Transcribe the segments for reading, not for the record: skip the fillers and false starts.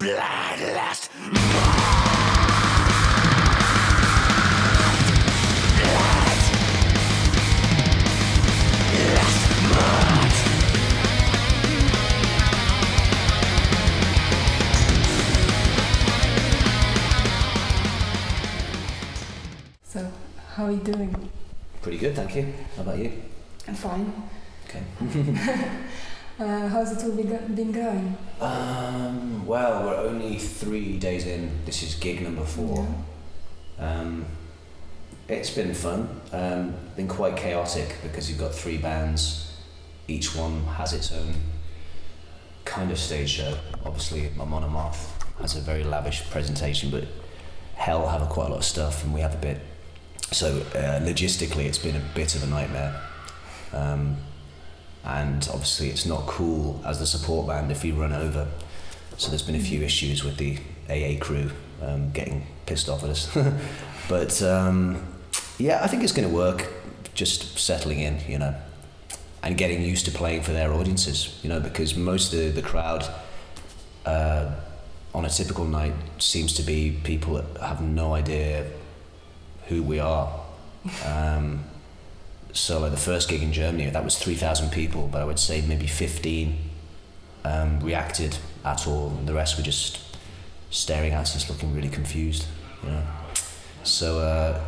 bloodlust. So, how are you doing? Pretty good, thank you. How about you? I'm fine. Okay. How's it all been going? Well, we're only 3 days in. This is gig number 4. Yeah. It's been fun. Been quite chaotic because you've got 3 bands. Each one has its own kind of stage show. Obviously, Monomoth has a very lavish presentation, but Hell have quite a lot of stuff, and we have a bit. So logistically, it's been a bit of a nightmare. And obviously it's not cool as the support band if we run over. So there's been a few issues with the AA crew getting pissed off at us. But yeah, I think it's going to work, just settling in, you know, and getting used to playing for their audiences, you know, because most of the crowd on a typical night seems to be people that have no idea who we are. So like the first gig in Germany, that was 3,000 people, but I would say maybe 15 reacted at all, and the rest were just staring at us, looking really confused, you know. So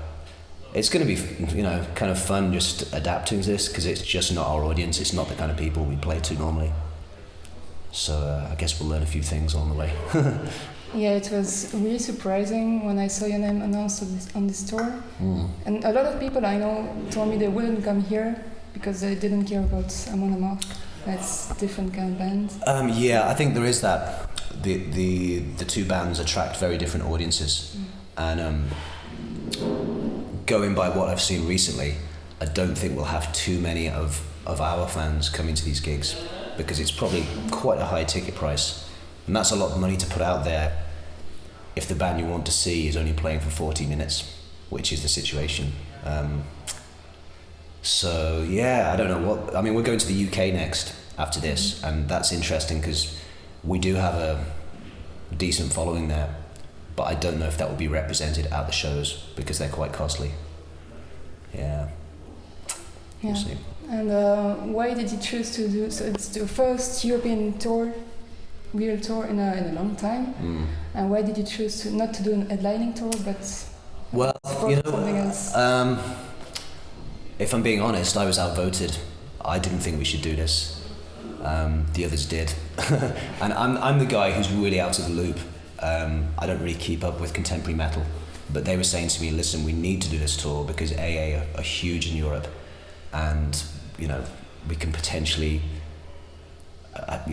it's going to be, you know, kind of fun just adapting to this, because it's just not our audience, it's not the kind of people we play to normally. So I guess we'll learn a few things along the way. Yeah, it was really surprising when I saw your name announced on this tour. And a lot of people I know told me they wouldn't come here because they didn't care about Amon Amarth. It's different kind of band. Yeah, I think there is that. The 2 bands attract very different audiences. And going by what I've seen recently, I don't think we'll have too many of our fans coming to these gigs, because it's probably quite a high ticket price. And that's a lot of money to put out there if the band you want to see is only playing for 40 minutes, which is the situation. So yeah, I don't know what, I mean, we're going to the UK next after this, and that's interesting because we do have a decent following there, but I don't know if that will be represented at the shows because they're quite costly. Yeah. We'll see. And why did you choose to do, so it's the first European tour, real tour in a long time, and why did you choose to not to do an headlining tour, but you know, something else? If I'm being honest, I was outvoted. I didn't think we should do this. The others did, and I'm the guy who's really out of the loop. I don't really keep up with contemporary metal, but they were saying to me, "Listen, we need to do this tour because AA are huge in Europe, and you know we can potentially."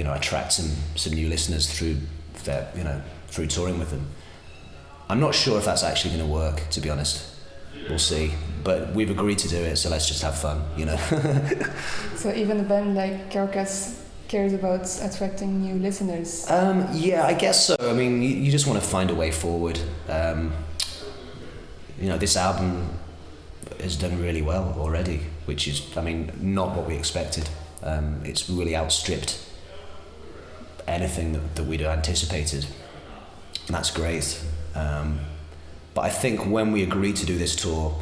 Attract some new listeners through their, through touring with them. I'm not sure if that's actually going to work, to be honest. We'll see. But we've agreed to do it, so let's just have fun, you know. So even a band like Carcass cares about attracting new listeners? Yeah, I guess so. I mean, you just want to find a way forward. This album has done really well already, which is, not what we expected. It's really outstripped anything that we'd anticipated, and that's great. But I think when we agreed to do this tour,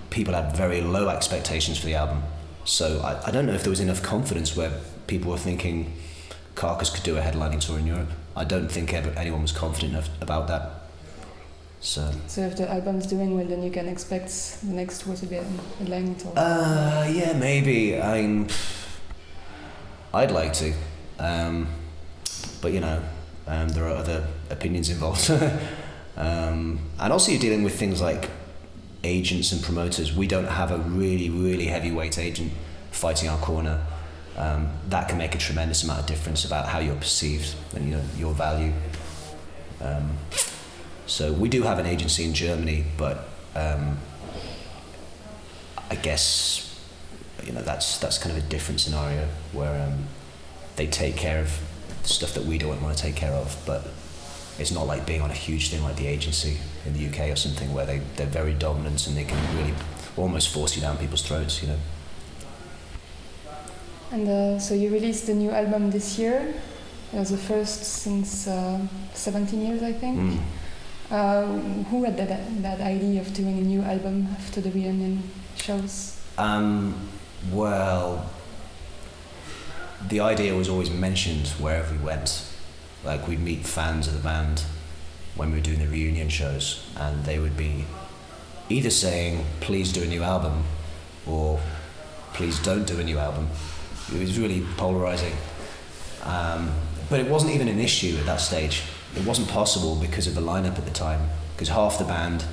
people had very low expectations for the album. So I don't know if there was enough confidence where people were thinking Carcass could do a headlining tour in Europe. I don't think anyone was confident enough about that. So if the album's doing well, then you can expect the next tour to be a headlining tour? Yeah, maybe. I'd like to. But there are other opinions involved. And also you're dealing with things like agents and promoters. We don't have a really, really heavyweight agent fighting our corner. That can make a tremendous amount of difference about how you're perceived and your value. So we do have an agency in Germany, but I guess that's kind of a different scenario where they take care of stuff that we don't want to take care of, but it's not like being on a huge thing like the agency in the UK or something where they're very dominant and they can really almost force you down people's throats, And so you released the new album this year. It was the first since 17 years, I think. Who had that idea of doing a new album after the reunion shows? Well, the idea was always mentioned wherever we went. Like, we'd meet fans of the band when we were doing the reunion shows, and they would be either saying, please do a new album, or please don't do a new album. It was really polarizing. But it wasn't even an issue at that stage. It wasn't possible because of the lineup at the time, because half the band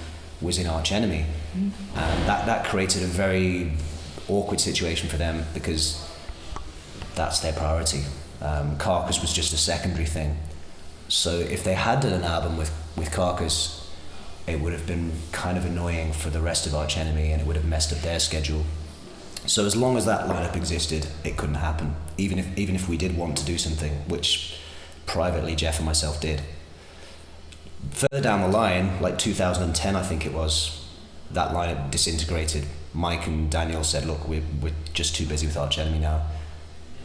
was in Arch Enemy, and that created a very awkward situation for them, because that's their priority. Carcass was just a secondary thing. So if they had done an album with Carcass, it would have been kind of annoying for the rest of Arch Enemy, and it would have messed up their schedule. So as long as that lineup existed, it couldn't happen, even if we did want to do something, which privately Jeff and myself did. Further down the line, like 2010 I think it was, that lineup disintegrated. Mike and Daniel said, look, we're just too busy with Arch Enemy now.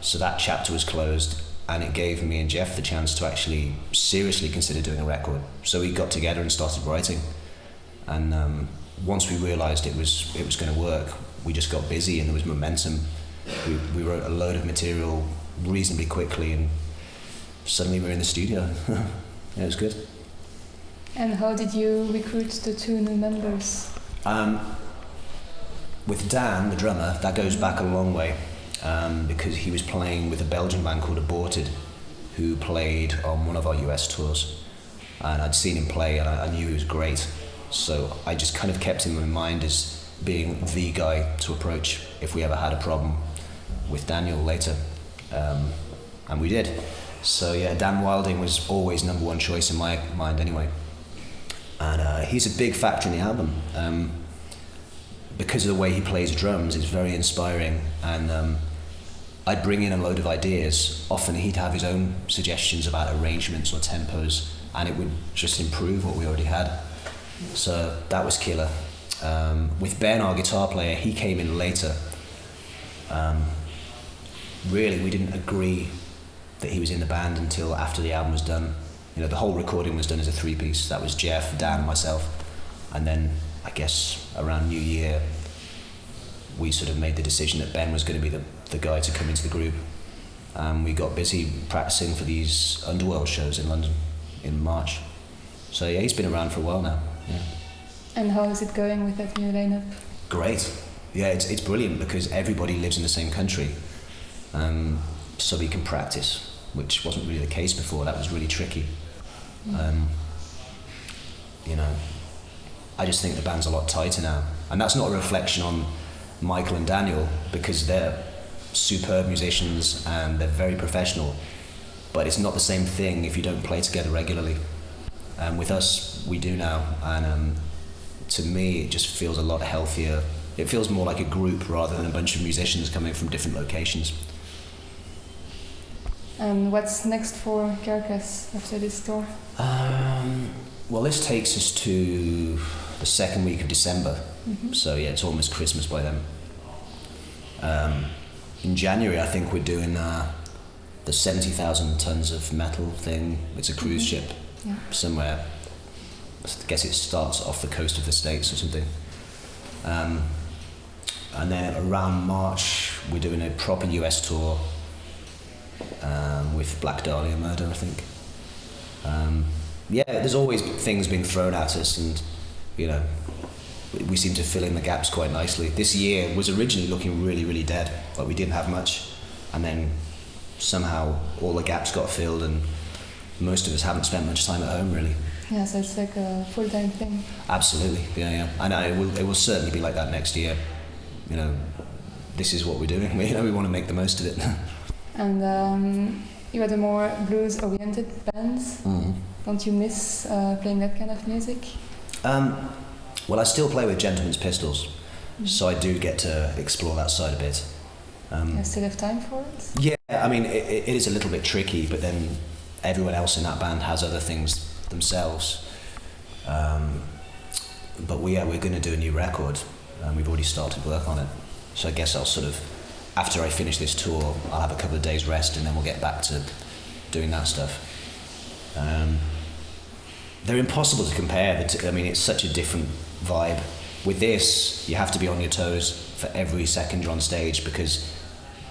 So that chapter was closed, and it gave me and Jeff the chance to actually seriously consider doing a record. So we got together and started writing, and once we realised it was going to work, we just got busy and there was momentum. We wrote a load of material reasonably quickly, and suddenly we were in the studio. Yeah, it was good. And how did you recruit the two new members? With Dan, the drummer, that goes back a long way, because he was playing with a Belgian band called Aborted, who played on one of our US tours, and I'd seen him play and I knew he was great, so I just kind of kept him in mind as being the guy to approach if we ever had a problem with Daniel later, and we did. So yeah, Dan Wilding was always number one choice in my mind anyway, and he's a big factor in the album. Because of the way he plays drums, it's very inspiring, and I'd bring in a load of ideas. Often he'd have his own suggestions about arrangements or tempos, and it would just improve what we already had. So that was killer. With Ben, our guitar player, he came in later. Really, we didn't agree that he was in the band until after the album was done. You know, the whole recording was done as a three-piece. That was Jeff, Dan, myself, and then I guess around New Year, we sort of made the decision that Ben was going to be the guy to come into the group. We got busy practicing for these Underworld shows in London in March. So yeah, he's been around for a while now. Yeah. And how is it going with that new lineup? Great. Yeah, it's brilliant because everybody lives in the same country, so we can practice, which wasn't really the case before. That was really tricky. You know, I just think the band's a lot tighter now, and that's not a reflection on Michael and Daniel, because they're superb musicians and they're very professional, but it's not the same thing if you don't play together regularly. With us, we do now, and to me it just feels a lot healthier. It feels more like a group rather than a bunch of musicians coming from different locations. And what's next for Carcass after this tour? Well, this takes us to the second week of December, so yeah, it's almost Christmas by then. In January, I think we're doing the 70,000 tons of metal thing. It's a cruise ship somewhere. I guess it starts off the coast of the States or something. And then around March, we're doing a proper US tour with Black Dahlia Murder, I think. Yeah, there's always things being thrown at us, and you know, we seem to fill in the gaps quite nicely. This year was originally looking really, really dead, like we didn't have much, and then somehow all the gaps got filled, and most of us haven't spent much time at home really. Yeah, so it's like a full-time thing. Absolutely, yeah. And it will certainly be like that next year. You know, this is what we're doing. We want to make the most of it. And you had a more blues-oriented band. Don't you miss playing that kind of music? Well, I still play with Gentleman's Pistols, so I do get to explore that side a bit. You still have time for it? Yeah, I mean, it is a little bit tricky, but then everyone else in that band has other things themselves. But we're going to do a new record, and we've already started work on it. So I guess I'll sort of, after I finish this tour, I'll have a couple of days rest, and then we'll get back to doing that stuff. They're impossible to compare. I mean, it's such a different vibe. With this, you have to be on your toes for every second you're on stage because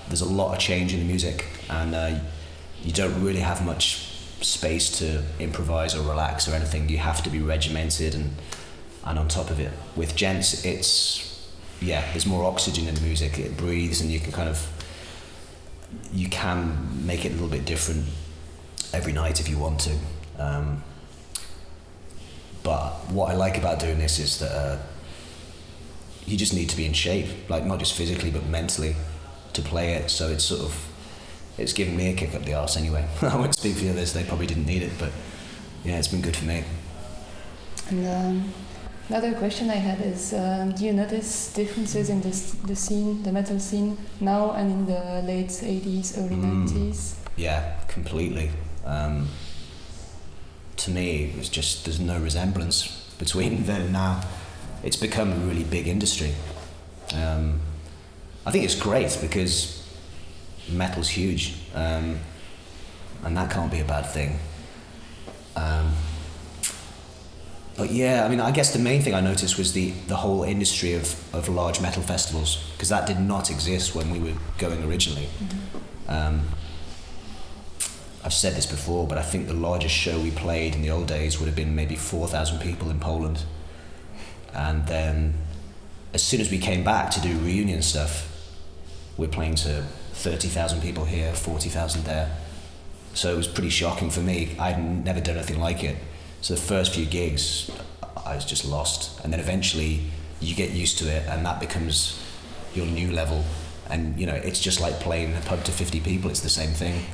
there's a lot of change in the music, and you don't really have much space to improvise or relax or anything. You have to be regimented and on top of it. With Gents, there's more oxygen in the music. It breathes, and you can make it a little bit different every night if you want to. But what I like about doing this is that you just need to be in shape, like not just physically but mentally, to play it. So it's given me a kick up the arse anyway. I won't speak for the others, they probably didn't need it, but yeah, it's been good for me. And another question I had is, do you notice differences in the metal scene now and in the late 80s, early 90s? Yeah, completely. To me, it's just, there's no resemblance between then and now. It's become a really big industry. I think it's great because metal's huge, and that can't be a bad thing. But yeah, I mean, I guess the main thing I noticed was the whole industry of large metal festivals, because that did not exist when we were going originally. I've said this before, but I think the largest show we played in the old days would have been maybe 4,000 people in Poland. And then as soon as we came back to do reunion stuff, we're playing to 30,000 people here, 40,000 there. So it was pretty shocking for me. I'd never done anything like it. So the first few gigs, I was just lost. And then eventually you get used to it, and that becomes your new level. And, it's just like playing in a pub to 50 people. It's the same thing,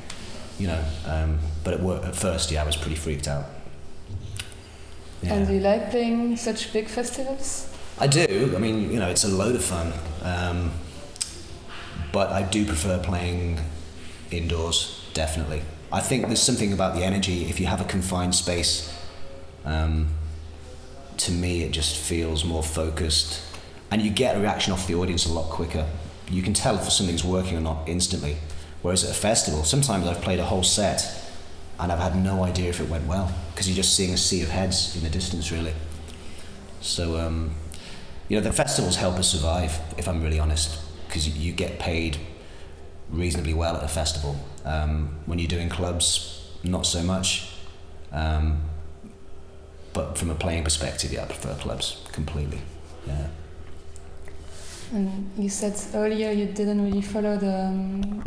But at first, I was pretty freaked out. Yeah. And do you like playing such big festivals? I do. I mean, it's a load of fun. But I do prefer playing indoors, definitely. I think there's something about the energy. If you have a confined space, to me it just feels more focused, and you get a reaction off the audience a lot quicker. You can tell if something's working or not instantly. Whereas at a festival, sometimes I've played a whole set and I've had no idea if it went well, because you're just seeing a sea of heads in the distance, really. So, the festivals help us survive, if I'm really honest, because you get paid reasonably well at a festival. When you're doing clubs, not so much. But from a playing perspective, I prefer clubs completely. Yeah. And you said earlier you didn't really follow the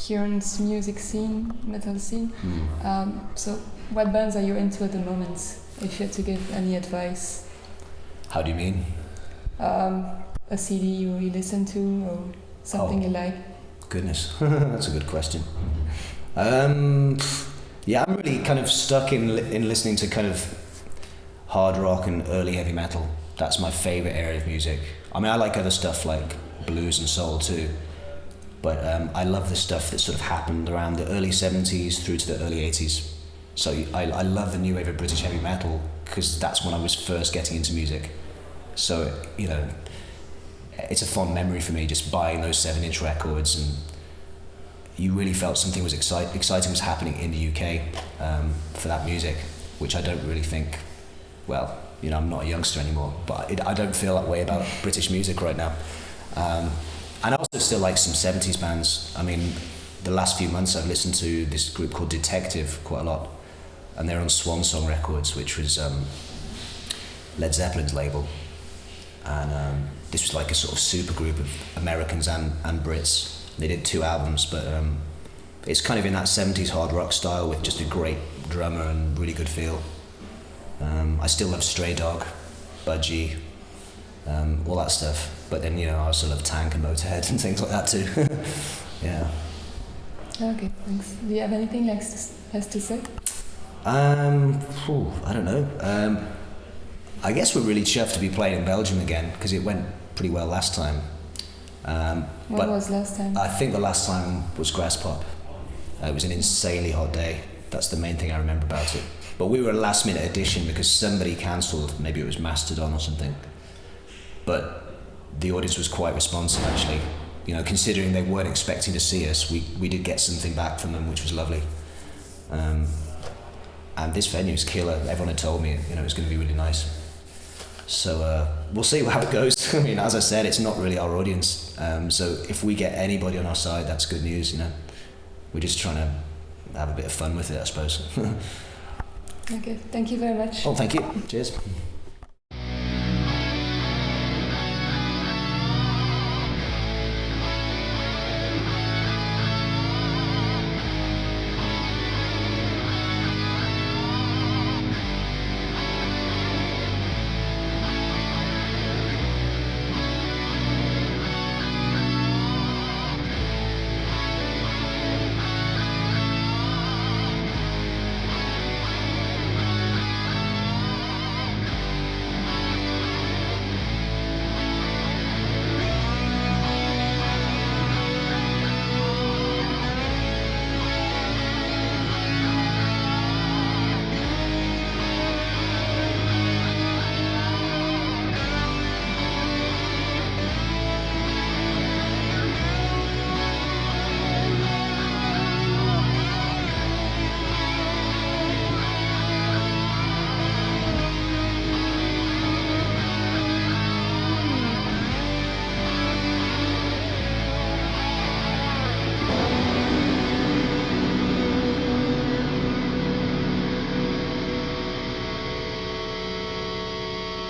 current music scene, metal scene. So what bands are you into at the moment, if you had to give any advice? How do you mean? A CD you really listen to, or something you like? Goodness, that's a good question. I'm really kind of stuck in listening to kind of hard rock and early heavy metal. That's my favourite area of music. I mean, I like other stuff like blues and soul too, but I love the stuff that sort of happened around the early 70s through to the early 80s. So I love the new wave of British heavy metal, because that's when I was first getting into music. So, it's a fond memory for me, just buying those 7-inch records, and you really felt something was exciting was happening in the UK for that music, which I don't really think, I'm not a youngster anymore, but I don't feel that way about British music right now. And I also still like some 70s bands. I mean, the last few months I've listened to this group called Detective quite a lot, and they're on Swan Song Records, which was Led Zeppelin's label. And this was like a sort of super group of Americans and Brits. They did 2 albums, but it's kind of in that 70s hard rock style with just a great drummer and really good feel. I still love Stray Dog, Budgie, all that stuff. But then, I also love Tank and Motorhead and things like that too. Yeah. Okay, thanks. Do you have anything else to say? I don't know. I guess we're really chuffed to be playing in Belgium again, because it went pretty well last time. When was last time? I think the last time was Grass Pop. It was an insanely hot day. That's the main thing I remember about it. But we were a last minute addition because somebody cancelled. Maybe it was Mastodon or something. But the audience was quite responsive, actually. Considering they weren't expecting to see us, we did get something back from them, which was lovely. And this venue's killer. Everyone had told me, you know, it's going to be really nice. So we'll see how it goes. I mean, as I said, it's not really our audience. So if we get anybody on our side, that's good news, you know. We're just trying to have a bit of fun with it, I suppose. Okay, thank you very much. Oh, thank you. Cheers.